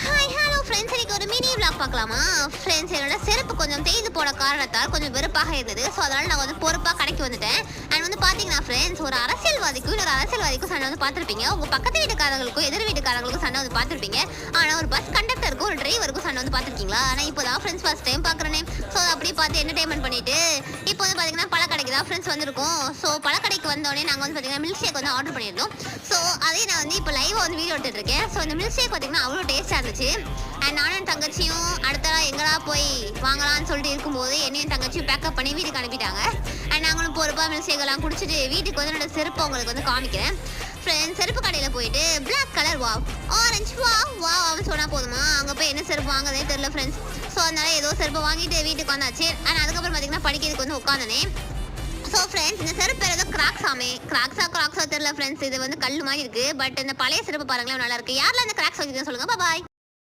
Hi hello friends, இன்னைக்கு ஒரு mini vlog பார்க்கலாமா? ஃப்ரெண்ட்ஸ், என்னோட செருப்பு கொஞ்சம் தேய்ந்து போன காரணத்தால் கொஞ்சம் வெறுப்பாக இருந்தது. ஸோ அதனால் நான் வந்து பொறுப்பாக கடைக்கு வந்துட்டேன். அண்ட் வந்து பார்த்தீங்கன்னா ஃப்ரெண்ட்ஸ், ஒரு அரசியல்வாதிக்கும் சண்டை வந்து பார்த்துருப்பீங்க. உங்கள் பக்கத்து வீட்டுக்காரங்களுக்கும் எதிர் வீட்டுக்காரங்களுக்கும் சண்டை வந்து பார்த்துருப்பீங்க. ஆனால் ஒரு பஸ் கண்டக்டருக்கும் ஒரு டிரைவருக்கும் சண்டை வந்து பார்த்துருக்கீங்களா? ஆனால் இப்போ தான் ஃப்ரெண்ட்ஸ் ஃபர்ஸ்ட் டைம் பார்க்குறேனே. ஸோ அப்படியே பார்த்து என்டர்டைன்மெண்ட் பண்ணிட்டு இப்போ வந்து பார்த்தீங்கன்னா பழக்கடைக்கு தான் ஃப்ரெண்ட்ஸ் வந்திருக்கோம். ஸோ பழக்கடைக்கு வந்தோடனே நாங்கள் வந்து பார்த்தீங்கன்னா மில்க் ஷேக் வந்து ஆர்டர் பண்ணியிருந்தோம். ஸோ அதே நான் வந்து இப்போ லைவாக வந்து வீடியோ எடுத்துட்டு இருக்கேன். ஸோ இந்த மில்க் ஷேக் பார்த்தீங்கன்னா அவ்வளோ டேஸ்ட்டாக இருந்துச்சு. அண்ட் நானும் என் தங்கச்சியும் அடுத்தடா எங்கடா போய் வாங்கலாம்னு சொல்லிட்டு இருக்கும்போது என்னையும் தங்கச்சியும் பேக்கப் பண்ணி வீட்டுக்கு அனுப்பிட்டாங்க. அண்ட் நாங்களும் பொறுப்பாக மில்க் ஷேக் எல்லாம் குடிச்சிட்டு வீட்டுக்கு வந்து என்னோட செருப்பை உங்களுக்கு வந்து காமிக்கிறேன். ஃப்ரெண்ட்ஸ், செருப்பு கடையில் போயிட்டு பிளாக் கலர் ஆரஞ்சு அவன் சொன்னால் போதுமா? அங்கே போய் என்ன செருப்பு வாங்குறதே தெரியல ஃப்ரெண்ட்ஸ். ஸோ அதனால ஏதோ செருப்பை வாங்கிட்டு வீட்டுக்கு வந்தாச்சு. அண்ட் அதுக்கப்புறம் பார்த்தீங்கன்னா படிக்கிறதுக்கு வந்து உட்காந்தனே. ஸோ ஃப்ரெண்ட்ஸ், இந்த செருப்பு பேர் ஏதோ கிராக்ஸா தெரியல ஃப்ரெண்ட்ஸ். இது வந்து கல் மாதிரி இருக்கு. பட் இந்த பழைய செருப்பு பாருங்களேன், நல்லா இருக்கு. யாரெல்லாம் இந்த கிராக்ஸ் வச்சுருக்கேன் சொல்லுங்க. பாய்.